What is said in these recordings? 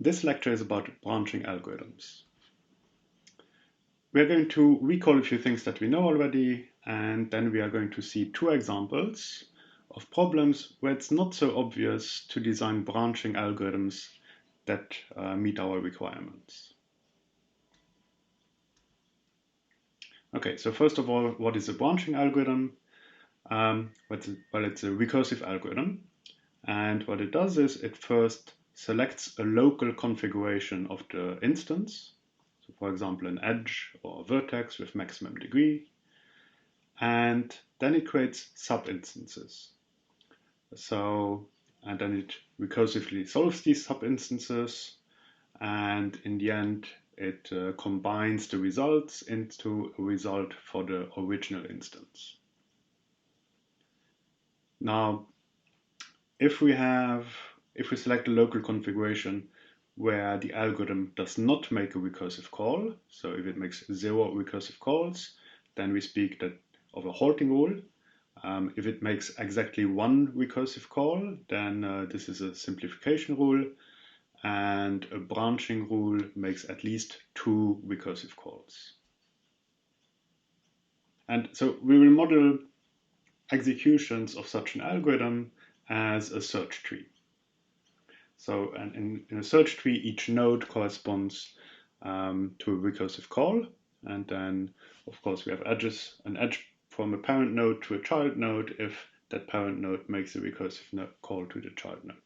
This lecture is about branching algorithms. We're going to recall a few things that we know already, and then we are going to see two examples of problems where it's not so obvious to design branching algorithms that meet our requirements. Okay, so first of all, what is a branching algorithm? Well, it's a recursive algorithm, and what it does is it first selects a local configuration of the instance, so for example an edge or a vertex with maximum degree, and then it creates sub-instances. And then it recursively solves these sub-instances, and in the end it combines the results into a result for the original instance. Now, if we select a local configuration where the algorithm does not make a recursive call, so if it makes 0 recursive calls, then we speak of a halting rule. If it makes exactly 1 recursive call, then this is a simplification rule, and a branching rule makes at least 2 recursive calls. And so we will model executions of such an algorithm as a search tree. So in a search tree, each node corresponds to a recursive call. And then, of course, we have edges, an edge from a parent node to a child node if that parent node makes a recursive call to the child node.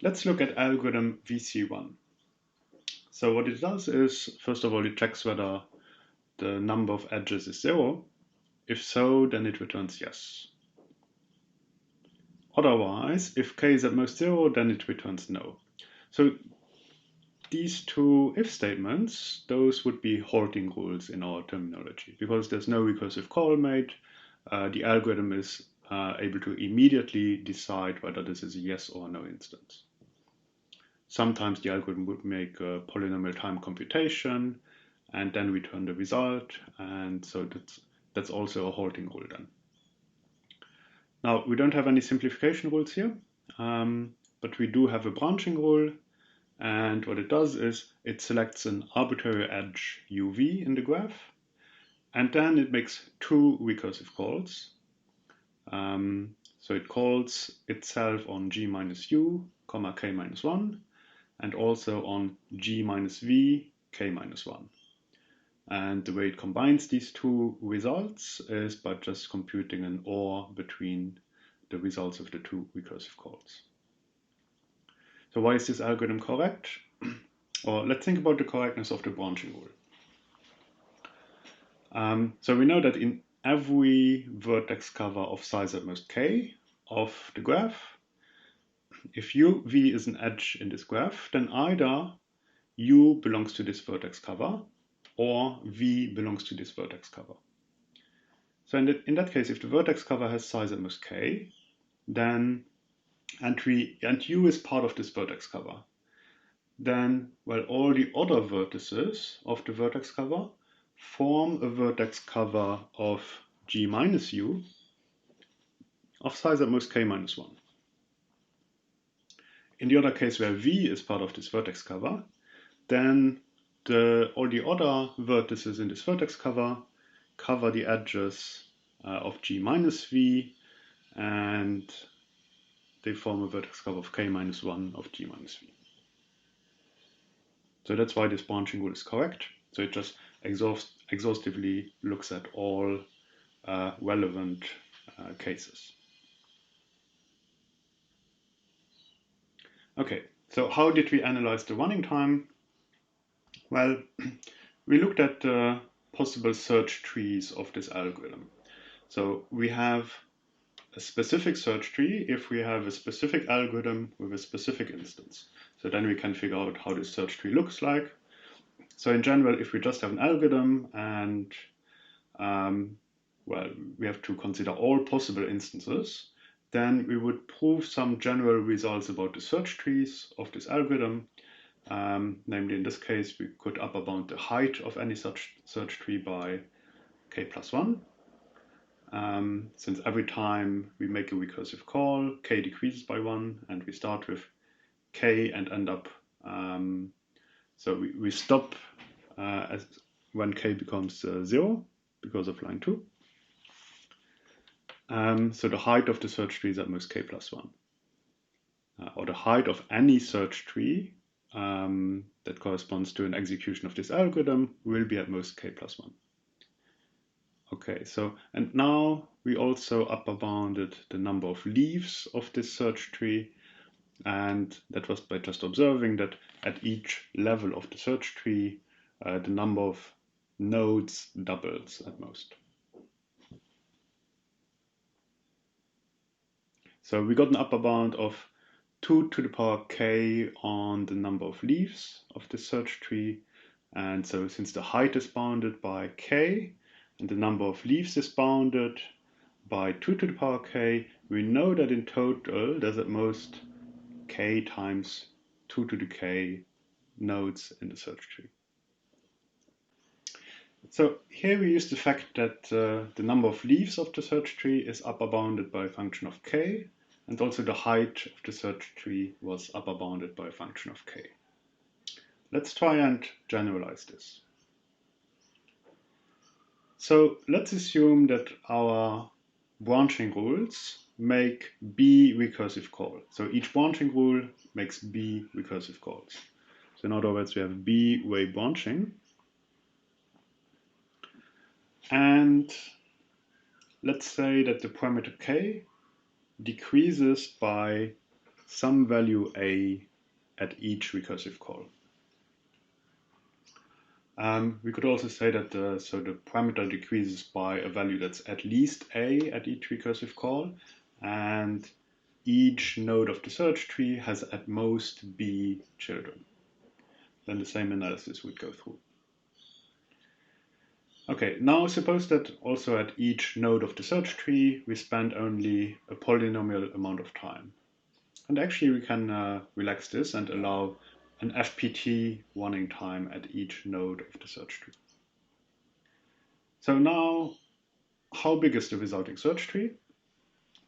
Let's look at algorithm VC1. So what it does is, first of all, it checks whether the number of edges is 0. If so, then it returns yes. Otherwise, if k is at most 0, then it returns no. So these two if statements, those would be halting rules in our terminology. Because there's no recursive call made, the algorithm is able to immediately decide whether this is a yes or no instance. Sometimes the algorithm would make a polynomial time computation and then return the result, and so that's also a halting rule then. Now, we don't have any simplification rules here, but we do have a branching rule, and what it does is it selects an arbitrary edge uv in the graph, and then it makes 2 recursive calls. So it calls itself on g minus u, comma k minus 1, and also on g minus v, k minus 1. And the way it combines these two results is by just computing an OR between the results of the 2 recursive calls. So why is this algorithm correct? Or let's think about the correctness of the branching rule. So we know that in every vertex cover of size at most k of the graph, if uv is an edge in this graph, then either u belongs to this vertex cover or v belongs to this vertex cover. So in that case, if the vertex cover has size at most k, then and u is part of this vertex cover, then all the other vertices of the vertex cover form a vertex cover of g minus u of size at most k minus 1. In the other case where v is part of this vertex cover, then all the other vertices in this vertex cover cover the edges of g minus v, and they form a vertex cover of k minus 1 of g minus v. So that's why this branching rule is correct. So it just exhaustively looks at all relevant cases. Okay, so how did we analyze the running time? Well, we looked at possible search trees of this algorithm. So we have a specific search tree if we have a specific algorithm with a specific instance. So then we can figure out how this search tree looks like. So in general, if we just have an algorithm and we have to consider all possible instances, then we would prove some general results about the search trees of this algorithm. Namely, in this case, we could upper bound the height of any such search tree by k plus 1. since every time we make a recursive call, k decreases by 1, and we start with k and end up, so we stop when k becomes 0 because of line 2. So the height of the search tree is at most k plus 1. Or the height of any search tree that corresponds to an execution of this algorithm will be at most k plus 1. Okay, so, and now we also upper bounded the number of leaves of this search tree, and that was by just observing that at each level of the search tree, the number of nodes doubles at most. So we got an upper bound of 2 to the power k on the number of leaves of the search tree, and so since the height is bounded by k, and the number of leaves is bounded by 2 to the power k, we know that in total there's at most k times 2 to the k nodes in the search tree. So here we use the fact that the number of leaves of the search tree is upper bounded by a function of k, and also the height of the search tree was upper bounded by a function of k. Let's try and generalize this. So let's assume that our branching rules make b recursive calls. So each branching rule makes b recursive calls. So in other words, we have b way branching. And let's say that the parameter k decreases by some value a at each recursive call. We could also say that the parameter decreases by a value that's at least a at each recursive call, and each node of the search tree has at most b children. Then the same analysis would go through. Okay, now suppose that also at each node of the search tree we spend only a polynomial amount of time. And actually we can relax this and allow an FPT running time at each node of the search tree. So now, how big is the resulting search tree?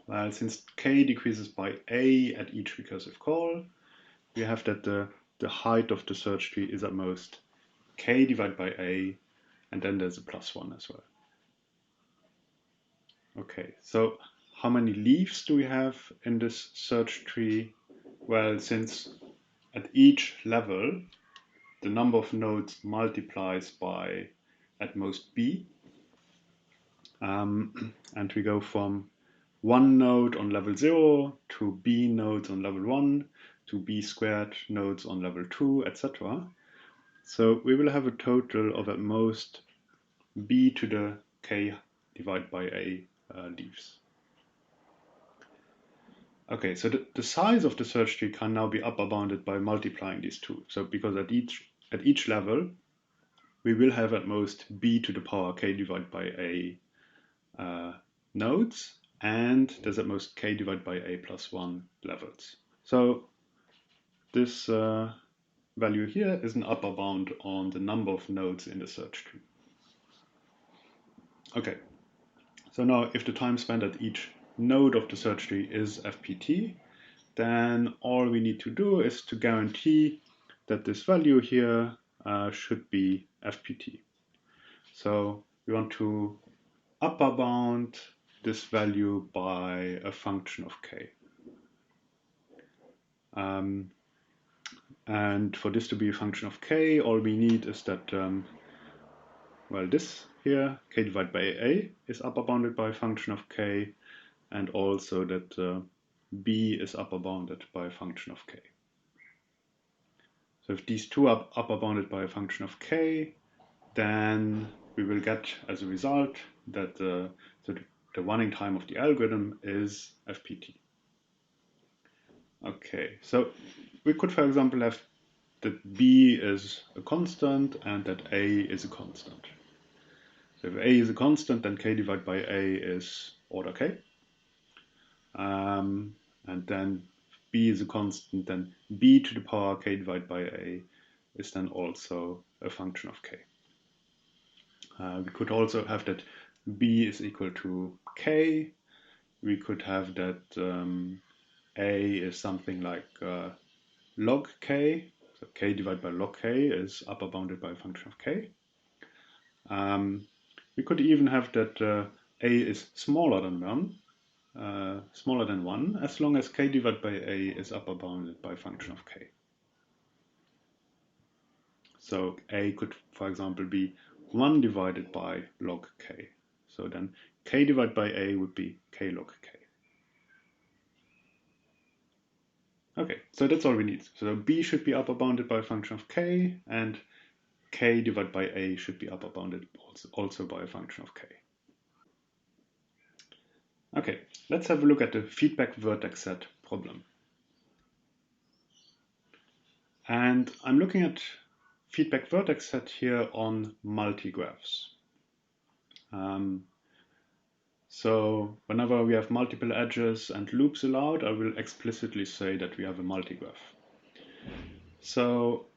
Well, since k decreases by a at each recursive call, we have that the height of the search tree is at most k divided by a, and then there's a plus 1 as well. Okay, so how many leaves do we have in this search tree? Well, since at each level the number of nodes multiplies by at most b, and we go from 1 node on level 0 to b nodes on level 1 to b squared nodes on level 2, etc. So we will have a total of at most b to the k divided by a leaves. Okay, so the size of the search tree can now be upper bounded by multiplying these two. So because at each level we will have at most b to the power k divided by a nodes, and there's at most k divided by a plus 1 levels. So this value here is an upper bound on the number of nodes in the search tree. Okay, so now if the time spent at each node of the search tree is FPT, then all we need to do is to guarantee that this value here should be FPT. So we want to upper bound this value by a function of k. And for this to be a function of k, all we need is that, well, this here, k divided by a, is upper bounded by a function of k, and also that b is upper bounded by a function of k. So if these two are upper bounded by a function of k, then we will get as a result that the running time of the algorithm is FPT. Okay, so we could, for example, have that b is a constant and that a is a constant. So if a is a constant, then k divided by a is order k. And then b is a constant, then b to the power k divided by a is then also a function of k. We could also have that b is equal to k. We could have that a is something like log k. So k divided by log k is upper bounded by a function of k. We could even have that a is smaller than 1, as long as k divided by a is upper bounded by a function of k. So a could, for example, be 1 divided by log k. So then k divided by a would be k log k. Okay, so that's all we need. So b should be upper bounded by a function of k, and k divided by a should be upper bounded also by a function of k. Okay, let's have a look at the feedback vertex set problem. And I'm looking at feedback vertex set here on multigraphs. So whenever we have multiple edges and loops allowed, I will explicitly say that we have a multigraph. So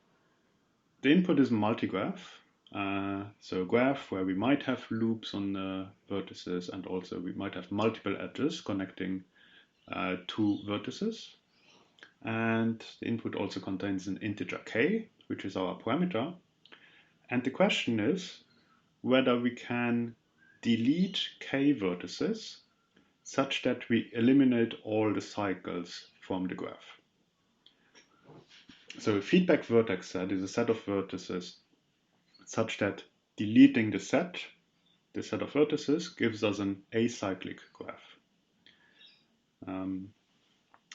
the input is a multigraph. So a graph where we might have loops on the vertices, and also we might have multiple edges connecting two vertices. And the input also contains an integer k, which is our parameter. And the question is whether we can delete k vertices such that we eliminate all the cycles from the graph. So a feedback vertex set is a set of vertices such that deleting the set of vertices, gives us an acyclic graph.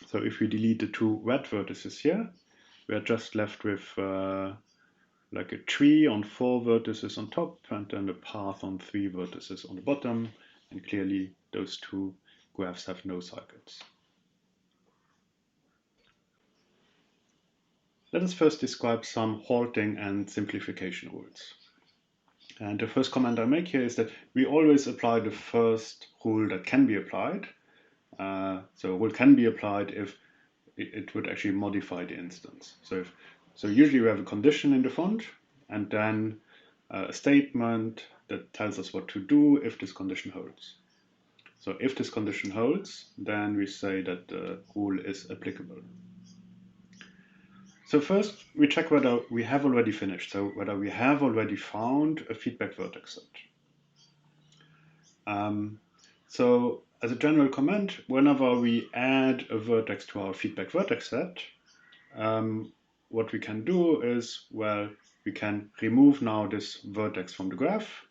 So if we delete the two red vertices here, we are just left with like a tree on 4 vertices on top, and then a path on 3 vertices on the bottom, and clearly those two graphs have no cycles. Let us first describe some halting and simplification rules. And the first comment I make here is that we always apply the first rule that can be applied. So a rule can be applied if it would actually modify the instance. So usually we have a condition in the font, and then a statement that tells us what to do if this condition holds. So if this condition holds, then we say that the rule is applicable. So first we check whether we have already finished, so whether we have already found a feedback vertex set. So as a general comment, whenever we add a vertex to our feedback vertex set, what we can do is, well, we can remove now this vertex from the graph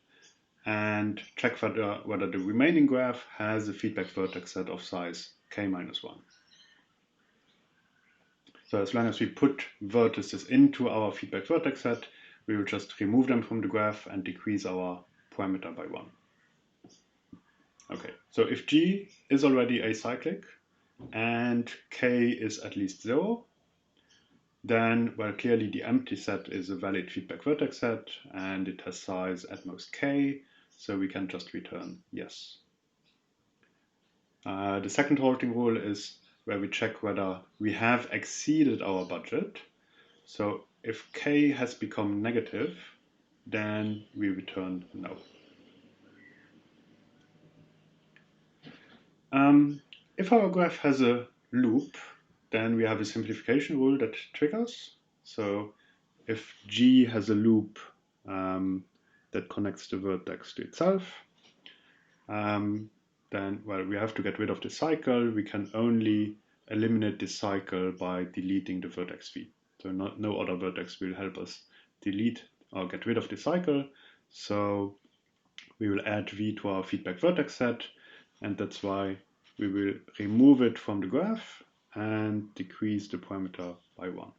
and check whether the remaining graph has a feedback vertex set of size k-1. So as long as we put vertices into our feedback vertex set, we will just remove them from the graph and decrease our parameter by 1. Okay, so if G is already acyclic and K is at least 0, then, well, clearly the empty set is a valid feedback vertex set and it has size at most K, so we can just return yes. The second halting rule is where we check whether we have exceeded our budget. So if K has become negative, then we return no. If our graph has a loop, then we have a simplification rule that triggers. So if G has a loop that connects the vertex to itself, then, well, we have to get rid of the cycle. We can only eliminate this cycle by deleting the vertex v. So no other vertex will help us delete or get rid of the cycle. So we will add v to our feedback vertex set, and that's why we will remove it from the graph and decrease the parameter by 1.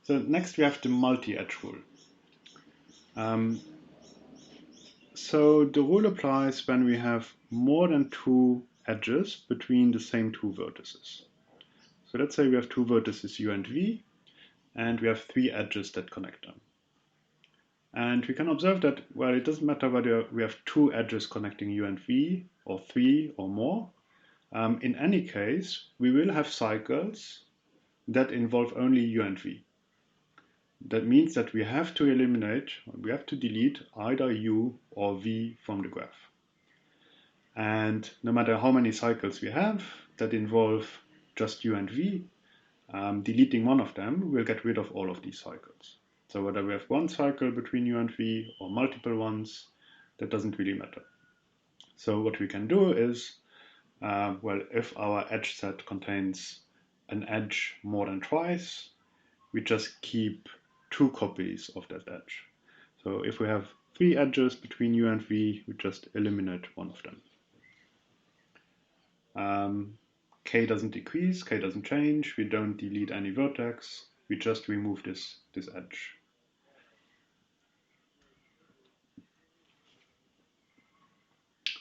So next we have the multi-edge rule. So the rule applies when we have more than 2 edges between the same 2 vertices. So let's say we have 2 vertices u and v, and we have 3 edges that connect them. And we can observe that, well, it doesn't matter whether we have 2 edges connecting u and v, or 3 or more. In any case, we will have cycles that involve only u and v. that means that we have to delete either u or v from the graph. And no matter how many cycles we have that involve just u and v, deleting one of them will get rid of all of these cycles. So whether we have one cycle between u and v or multiple ones, that doesn't really matter. So what we can do is, well, if our edge set contains an edge more than twice, we just keep 2 copies of that edge. So if we have 3 edges between u and v, we just eliminate one of them. K doesn't decrease, K doesn't change, we don't delete any vertex, we just remove this edge.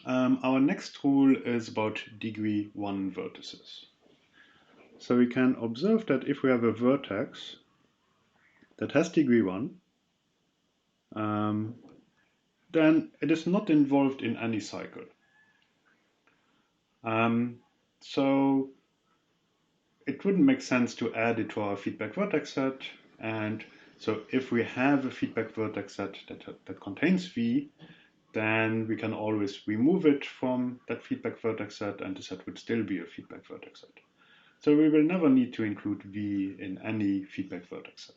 Our next rule is about degree 1 vertices. So we can observe that if we have a vertex that has degree 1, then it is not involved in any cycle. So it wouldn't make sense to add it to our feedback vertex set. And so if we have a feedback vertex set that contains v, then we can always remove it from that feedback vertex set, and the set would still be a feedback vertex set. So we will never need to include v in any feedback vertex set.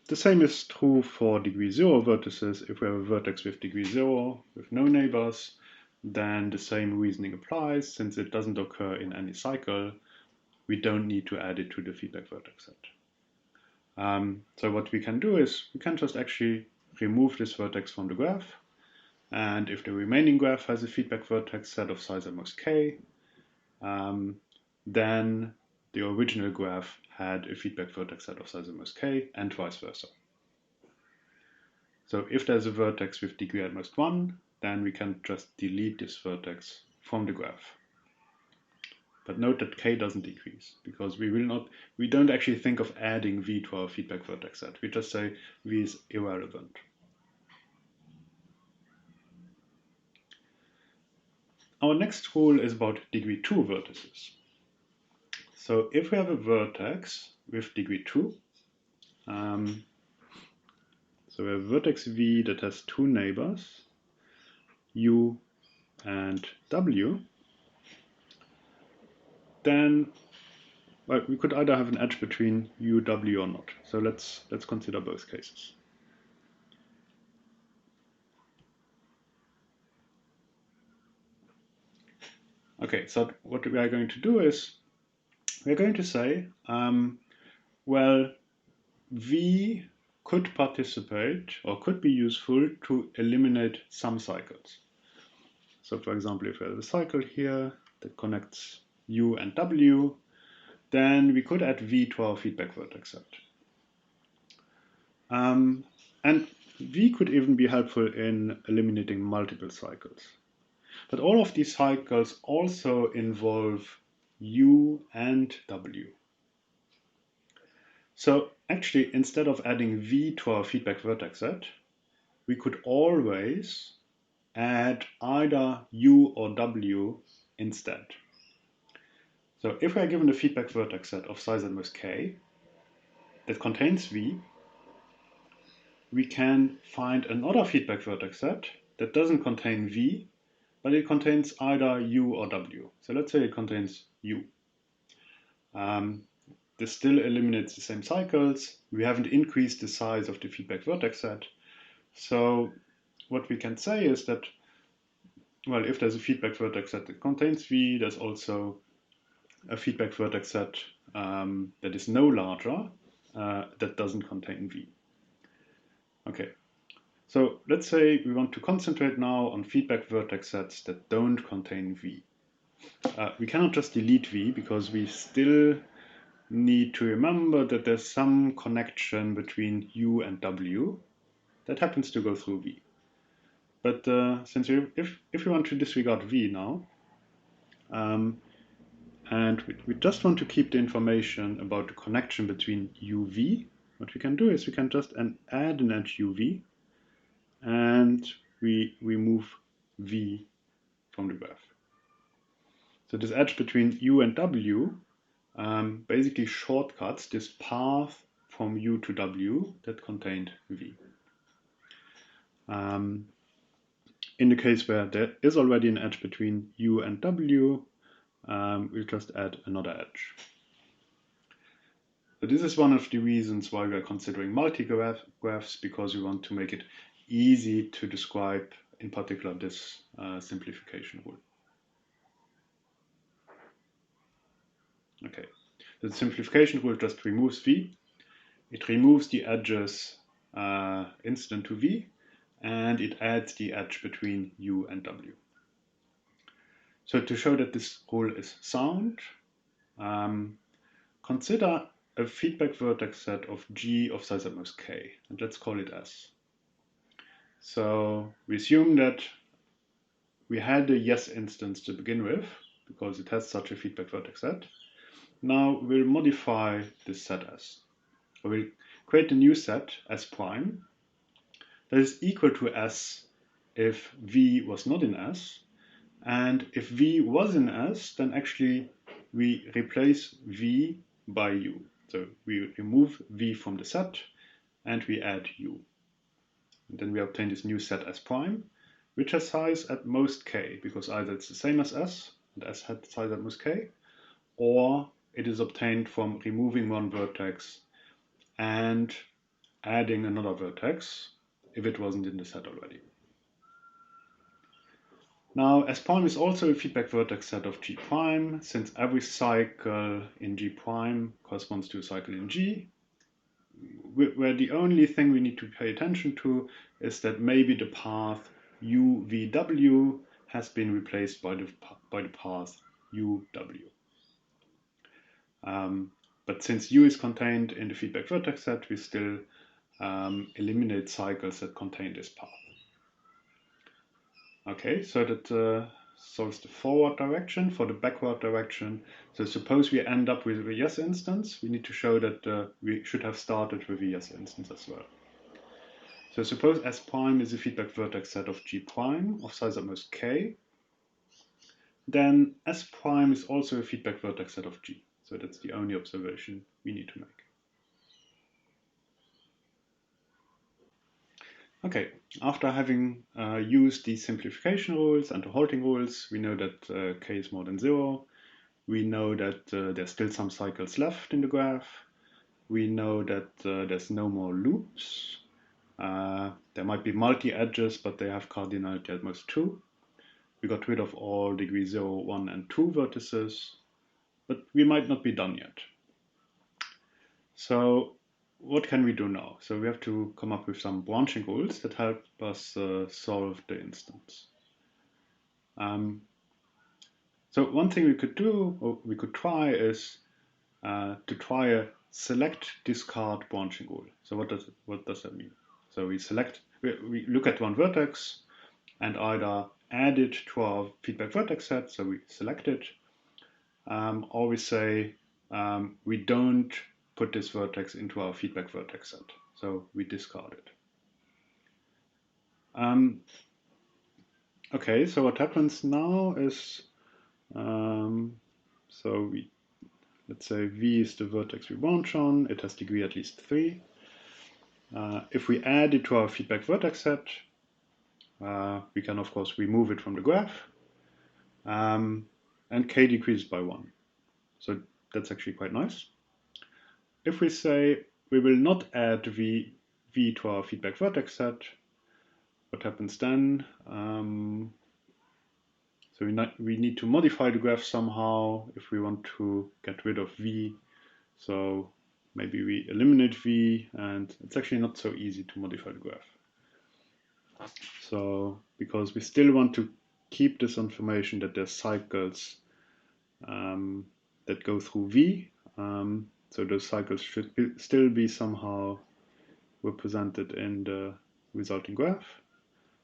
The same is true for degree 0 vertices. If we have a vertex with degree 0 with no neighbors, then the same reasoning applies. Since it doesn't occur in any cycle, we don't need to add it to the feedback vertex set. So what we can do is we can just actually remove this vertex from the graph, and if the remaining graph has a feedback vertex set of size at most k, then the original graph had a feedback vertex set of size at most k, and vice versa. So if there's a vertex with degree at most 1, then we can just delete this vertex from the graph. But note that k doesn't decrease, because we don't actually think of adding v to our feedback vertex set. We just say v is irrelevant. Our next rule is about degree 2 vertices. So if we have a vertex with degree 2, so we have vertex v that has 2 neighbors, u and w, then well, we could either have an edge between u, w or not. So let's consider both cases. Okay, so what we are going to do is we're going to say, well, v could participate or could be useful to eliminate some cycles. So for example, if we have a cycle here that connects u and w, then we could add v to our feedback vertex set. And v could even be helpful in eliminating multiple cycles. But all of these cycles also involve u and w. So actually, instead of adding v to our feedback vertex set, we could always add either u or w instead. So if we are given a feedback vertex set of size at most k that contains v, we can find another feedback vertex set that doesn't contain v, but it contains either u or w. So let's say it contains u. This still eliminates the same cycles. We haven't increased the size of the feedback vertex set. So what we can say is that, well, if there's a feedback vertex set that contains v, there's also a feedback vertex set that is no larger that doesn't contain v. Okay, so let's say we want to concentrate now on feedback vertex sets that don't contain v. We cannot just delete v because we still need to remember that there's some connection between u and w that happens to go through v. But since if we want to disregard v now, and we just want to keep the information about the connection between uv, what we can do is we can just add an edge uv, and we remove v from the graph. So this edge between u and w basically shortcuts this path from U to W that contained V. In the case where there is already an edge between U and W, we'll just add another edge. So this is one of the reasons why we are considering multi-graphs, because we want to make it easy to describe, in particular, this simplification rule. Okay, the simplification rule just removes V. It removes the edges incident to V, and it adds the edge between U and W. So to show that this rule is sound, consider a feedback vertex set of G of size at most K, and let's call it S. So we assume that we had a yes instance to begin with, because it has such a feedback vertex set. Now we'll modify this set S. So we'll create a new set, S prime, that is equal to S if V was not in S. And if V was in S, then actually we replace V by U. So we remove V from the set and we add U. And then we obtain this new set S prime, which has size at most K, because either it's the same as S, and S had size at most K, or it is obtained from removing one vertex and adding another vertex if it wasn't in the set already. Now, S prime is also a feedback vertex set of G prime, since every cycle in G prime corresponds to a cycle in G, where the only thing we need to pay attention to is that maybe the path UVW has been replaced by the path UW. But since U is contained in the feedback vertex set, we still eliminate cycles that contain this path. Okay, so that solves the forward direction. For the backward direction, so suppose we end up with a yes instance, we need to show that we should have started with a yes instance as well. So suppose S prime is a feedback vertex set of G prime of size at most K, then S prime is also a feedback vertex set of G. So that's the only observation we need to make. Okay, after having used these simplification rules and the halting rules, we know that K is more than 0. We know that there's still some cycles left in the graph. We know that there's no more loops. There might be multi-edges, but they have cardinality at most 2. We got rid of all degree 0, 1, and 2 vertices, but we might not be done yet. So what can we do now? So we have to come up with some branching rules that help us solve the instance. So one thing we could do, or we could try, is to try a select discard branching rule. So what does that mean? So we look at one vertex and either add it to our feedback vertex set, so we select it, or we say we don't put this vertex into our feedback vertex set, so we discard it. Okay, so what happens now is, let's say V is the vertex we branch on, it has degree at least 3. If we add it to our feedback vertex set, we can of course remove it from the graph, and K decreases by 1. So that's actually quite nice. If we say we will not add V to our feedback vertex set, what happens then? So we need to modify the graph somehow if we want to get rid of V. So maybe we eliminate V, and it's actually not so easy to modify the graph. So because we still want to keep this information that there's cycles that go through V, so those cycles should still be somehow represented in the resulting graph.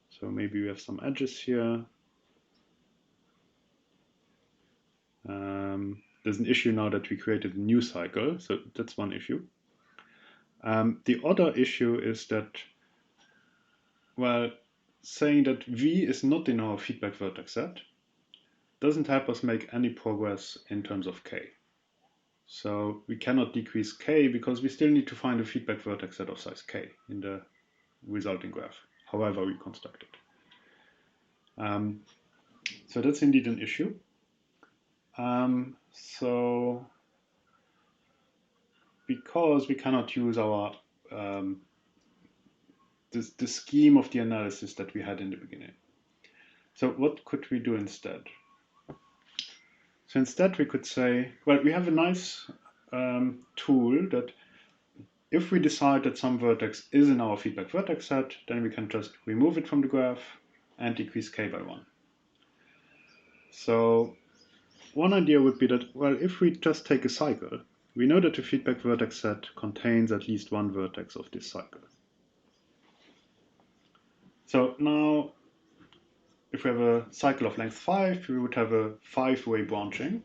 So maybe we have some edges here. There's an issue now that we created a new cycle, so that's one issue. The other issue is that, well, saying that V is not in our feedback vertex set doesn't help us make any progress in terms of K. So we cannot decrease k because we still need to find a feedback vertex set of size k in the resulting graph, however we construct it. So that's indeed an issue. So because we cannot use our the scheme of the analysis that we had in the beginning. So what could we do instead? So instead we could say, well, we have a nice tool that if we decide that some vertex is in our feedback vertex set, then we can just remove it from the graph and decrease k by 1. So one idea would be that, well, if we just take a cycle, we know that the feedback vertex set contains at least one vertex of this cycle. So now, if we have a cycle of length 5, we would have a 5-way branching.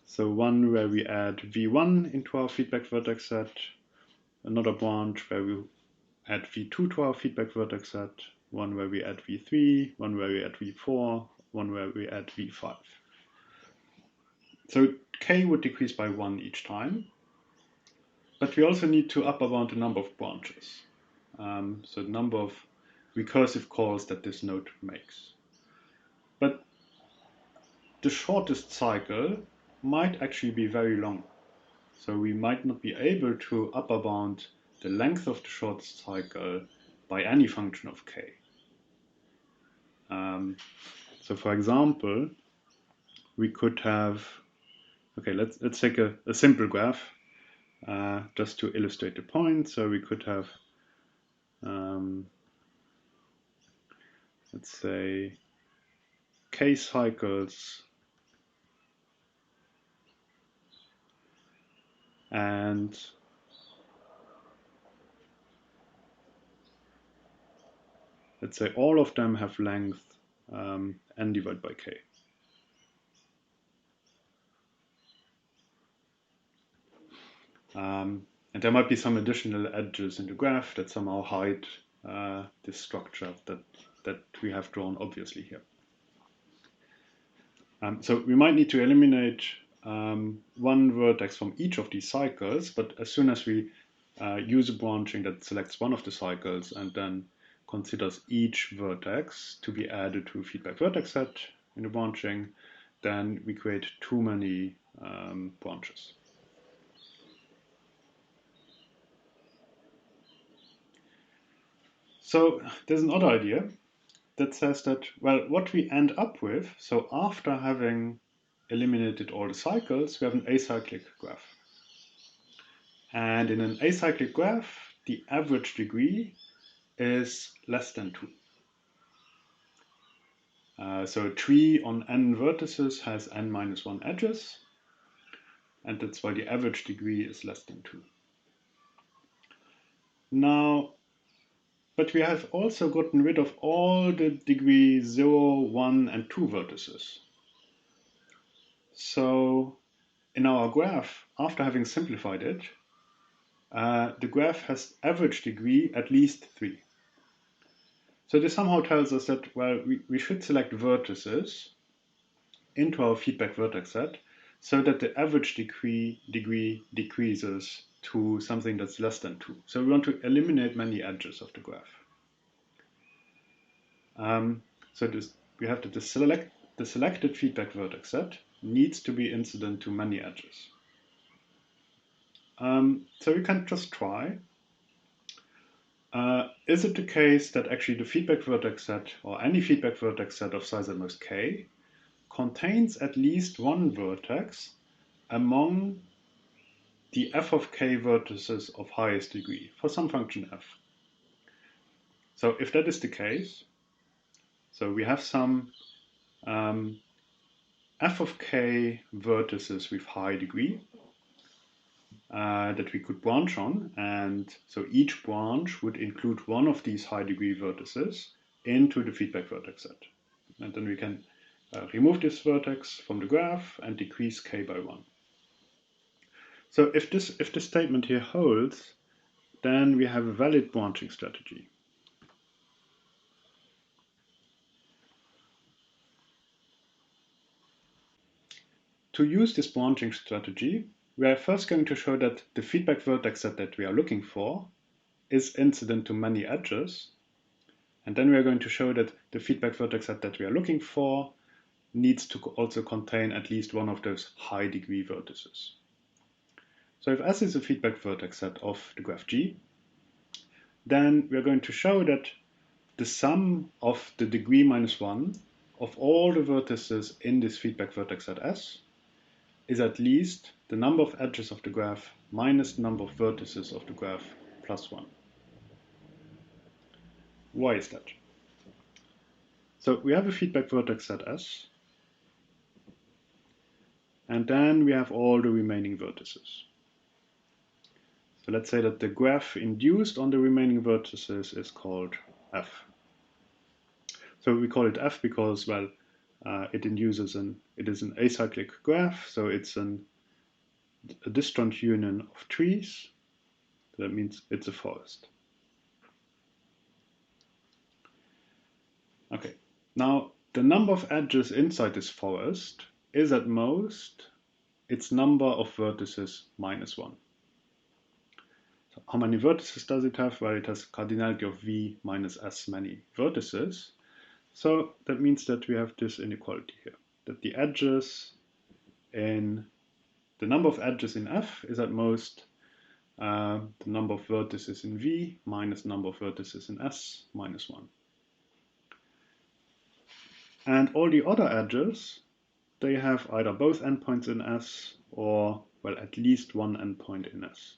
So one where we add v1 into our feedback vertex set, another branch where we add v2 to our feedback vertex set, one where we add v3, one where we add v4, one where we add v5. So k would decrease by 1 each time, but we also need to upper bound the number of branches. So the number of recursive calls that this node makes. But the shortest cycle might actually be very long. So we might not be able to upper bound the length of the shortest cycle by any function of k. So for example, we could have, okay, let's take a simple graph just to illustrate the point. So we could have, let's say, k cycles and let's say all of them have length n divided by k. And there might be some additional edges in the graph that somehow hide this structure that we have drawn obviously here. So we might need to eliminate one vertex from each of these cycles, but as soon as we use a branching that selects one of the cycles and then considers each vertex to be added to a feedback vertex set in the branching, then we create too many branches. So there's another idea that says that, well, what we end up with, so after having eliminated all the cycles, we have an acyclic graph. And in an acyclic graph, the average degree is less than 2. So a tree on n vertices has n minus 1 edges, and that's why the average degree is less than 2. Now, but we have also gotten rid of all the degree 0, 1, and 2 vertices. So in our graph, after having simplified it, the graph has average degree at least 3. So this somehow tells us that, well, we should select vertices into our feedback vertex set so that the average degree decreases to something that's less than 2. So we want to eliminate many edges of the graph. So we have that the selected feedback vertex set needs to be incident to many edges. So we can just try. Is it the case that actually the feedback vertex set, or any feedback vertex set of size at most k, contains at least one vertex among the f of k vertices of highest degree for some function f? So if that is the case, so we have some f of k vertices with high degree that we could branch on, and so each branch would include one of these high degree vertices into the feedback vertex set. And then we can remove this vertex from the graph and decrease k by 1. So if this statement here holds, then we have a valid branching strategy. to use this branching strategy, we are first going to show that the feedback vertex set that we are looking for is incident to many edges. And then we are going to show that the feedback vertex set that we are looking for needs to also contain at least one of those high degree vertices. So if S is a feedback vertex set of the graph G, then we are going to show that the sum of the degree minus 1 of all the vertices in this feedback vertex set S is at least the number of edges of the graph minus the number of vertices of the graph plus 1. Why is that? So we have a feedback vertex set S, and then we have all the remaining vertices. So let's say that the graph induced on the remaining vertices is called F. So we call it F because, well, it is an acyclic graph, so it's a disjoint union of trees. That means it's a forest. Okay, now the number of edges inside this forest is at most its number of vertices minus 1. So how many vertices does it have? Well, it has cardinality of V minus S many vertices. So that means that we have this inequality here, that the number of edges in F is at most the number of vertices in V minus number of vertices in S minus 1. And all the other edges, they have either both endpoints in S or, well, at least one endpoint in S.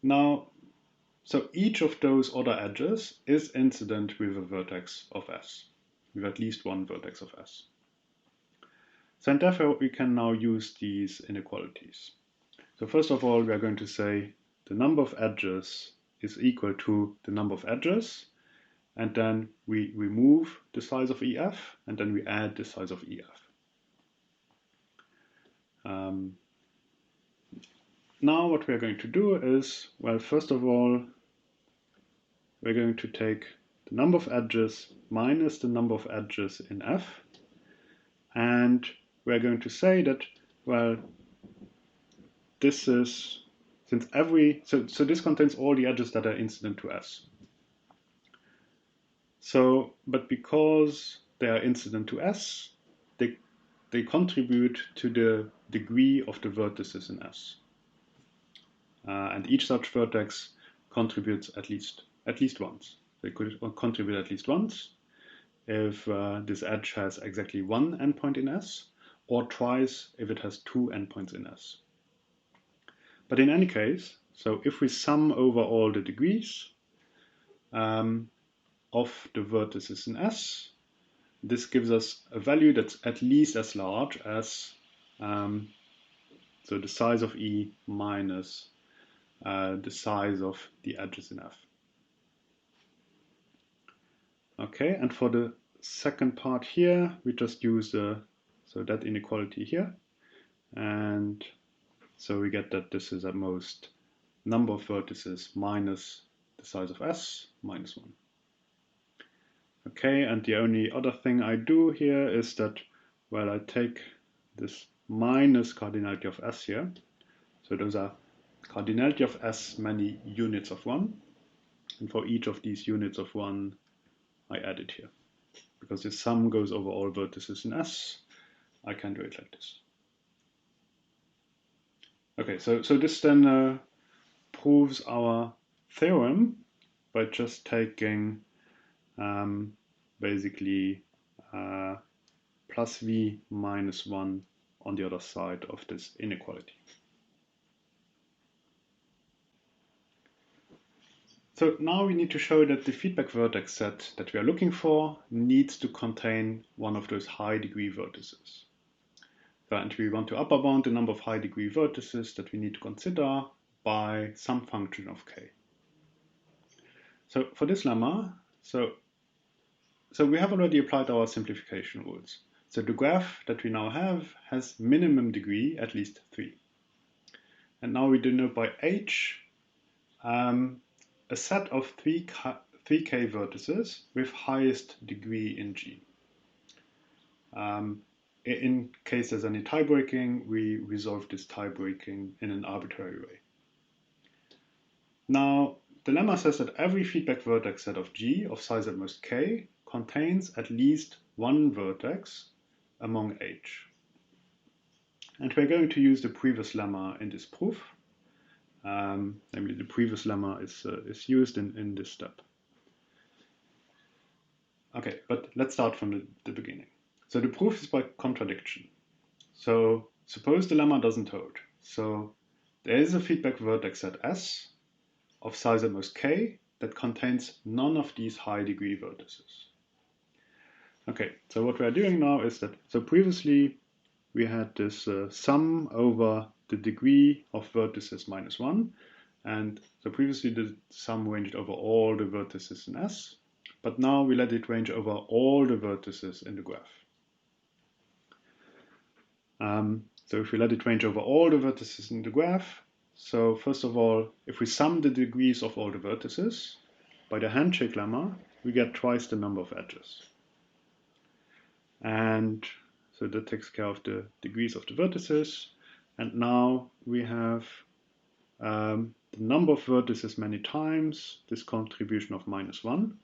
Now, so each of those other edges is incident with a vertex of S, with at least one vertex of S. So and therefore we can now use these inequalities. So first of all, we are going to say the number of edges is equal to the number of edges, and then we remove the size of EF, and then we add the size of EF. Now what we are going to do is, well, first of all, we're going to take the number of edges minus the number of edges in F, and we're going to say that, well, this is, so this contains all the edges that are incident to S. So, but because they are incident to S, they contribute to the degree of the vertices in S. And each such vertex contributes at least once. They could contribute at least once if this edge has exactly one endpoint in S, or twice if it has two endpoints in S. But in any case, so if we sum over all the degrees of the vertices in S, this gives us a value that's at least as large as so the size of E minus the size of the edges in F. Okay, and for the second part here, we just use that inequality here, and so we get that this is at most number of vertices minus the size of S minus 1. Okay, and the only other thing I do here is that, well, I take this minus cardinality of S here. So those are cardinality of S many units of 1. And for each of these units of 1, I add it here. Because the sum goes over all vertices in S, I can do it like this. Okay, so this then proves our theorem by just taking basically plus V minus 1 on the other side of this inequality. So now we need to show that the feedback vertex set that we are looking for needs to contain one of those high degree vertices. And we want to upper bound the number of high degree vertices that we need to consider by some function of k. So for this lemma, so we have already applied our simplification rules. So the graph that we now have has minimum degree at least 3. And now we denote by h a set of 3k vertices with highest degree in G. In case there's any tie breaking, we resolve this tie breaking in an arbitrary way. Now, the lemma says that every feedback vertex set of G of size at most k contains at least one vertex among H. And we're going to use the previous lemma in this proof. Namely, the previous lemma is used in this step. Okay, but let's start from the beginning. So the proof is by contradiction. So suppose the lemma doesn't hold. So there is a feedback vertex set S of size at most k that contains none of these high degree vertices. Okay, so what we are doing now is that, so previously we had this sum over the degree of vertices minus 1, and so previously the sum ranged over all the vertices in S, but now we let it range over all the vertices in the graph. So if we let it range over all the vertices in the graph, so first of all, if we sum the degrees of all the vertices, by the handshake lemma, we get twice the number of edges. And so that takes care of the degrees of the vertices. And now we have the number of vertices many times, this contribution of minus 1.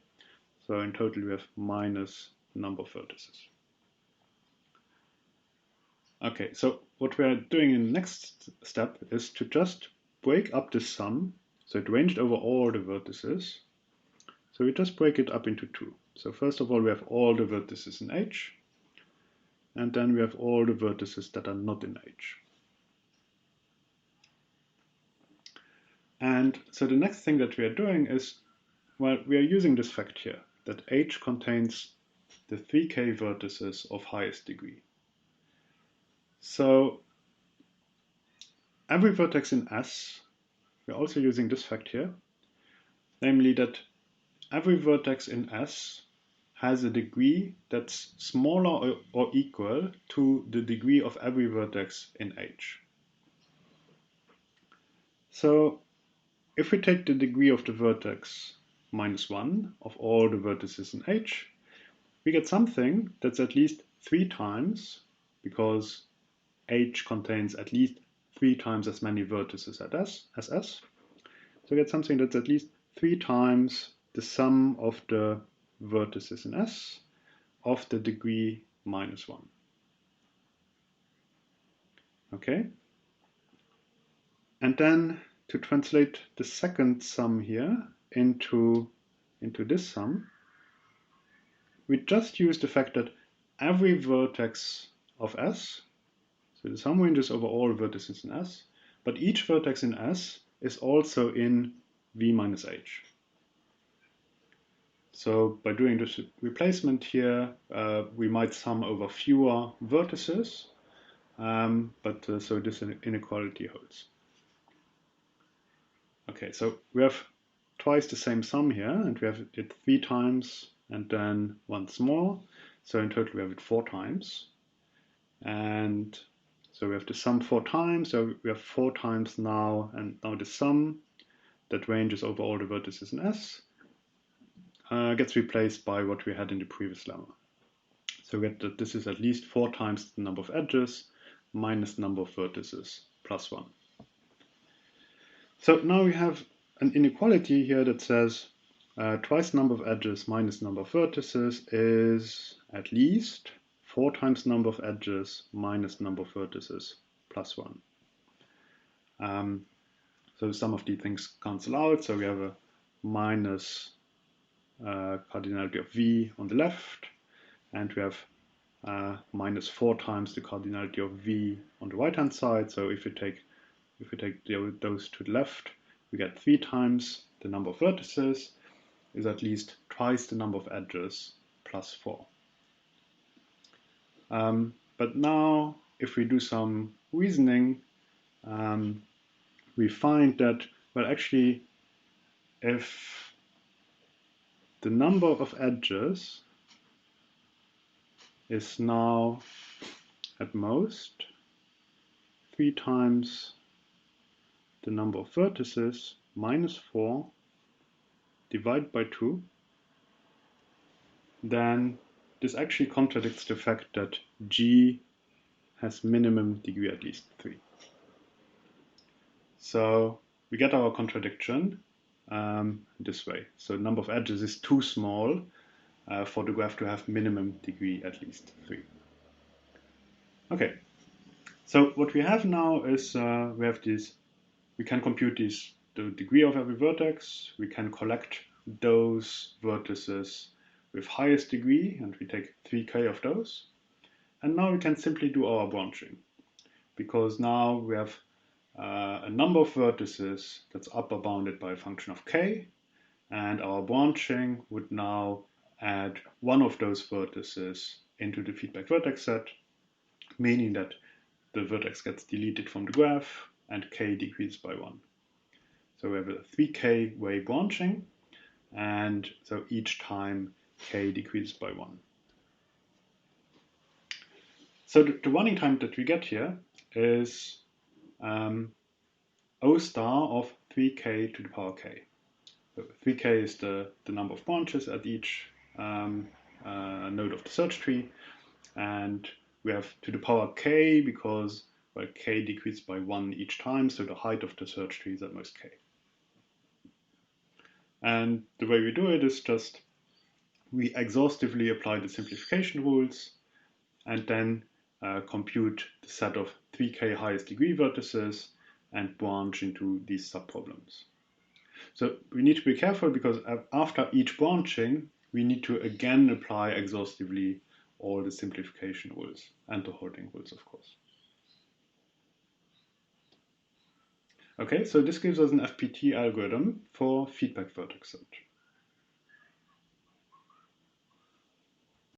So in total we have minus the number of vertices. Okay, so what we are doing in the next step is to just break up this sum. So it ranged over all the vertices. So we just break it up into two. So first of all, we have all the vertices in H, and then we have all the vertices that are not in H. And so the next thing that we are doing is, well, we are using this fact here, that H contains the 3k vertices of highest degree. So every vertex in S, we're also using this fact here, namely that every vertex in S has a degree that's smaller or equal to the degree of every vertex in H. So if we take the degree of the vertex minus 1 of all the vertices in H, we get something that's at least 3 times, because H contains at least 3 times as many vertices as S. So we get something that's at least 3 times the sum of the vertices in S of the degree minus 1. Okay? And then to translate the second sum here into this sum, we just use the fact that every vertex of S, so the sum ranges over all vertices in S, but each vertex in S is also in V minus H. So by doing this replacement here, we might sum over fewer vertices, so this inequality holds. Okay, so we have twice the same sum here, and we have it 3 times and then once more. So in total we have it 4 times. And so we have the sum 4 times, so we have 4 times now, and now the sum that ranges over all the vertices in S gets replaced by what we had in the previous lemma. So we get that this is at least 4 times the number of edges minus the number of vertices plus 1. So now we have an inequality here that says twice the number of edges minus number of vertices is at least 4 times number of edges minus number of vertices plus 1. So some of these things cancel out, so we have a minus cardinality of V on the left, and we have minus 4 times the cardinality of V on the right hand side. So if we take those to the left, we get 3 times the number of vertices is at least twice the number of edges plus 4. But now, if we do some reasoning, we find that, well, actually, if the number of edges is now at most 3 times the number of vertices minus 4 divided by 2, then this actually contradicts the fact that G has minimum degree at least 3. So we get our contradiction this way. So the number of edges is too small for the graph to have minimum degree at least 3. Okay, so what we have now is we can compute the degree of every vertex, we can collect those vertices with highest degree, and we take 3k of those. And now we can simply do our branching, because now we have a number of vertices that's upper bounded by a function of k, and our branching would now add one of those vertices into the feedback vertex set, meaning that the vertex gets deleted from the graph and k decreases by 1. So we have a 3k way branching, and so each time k decreases by 1. So the running time that we get here is O star of 3k to the power k. So 3k is the number of branches at each node of the search tree, and we have to the power k because k decreases by 1 each time, so the height of the search tree is at most k. And the way we do it is just we exhaustively apply the simplification rules and then compute the set of 3k highest degree vertices and branch into these subproblems. So we need to be careful because after each branching, we need to again apply exhaustively all the simplification rules and the holding rules, of course. Okay, so this gives us an FPT algorithm for feedback vertex search.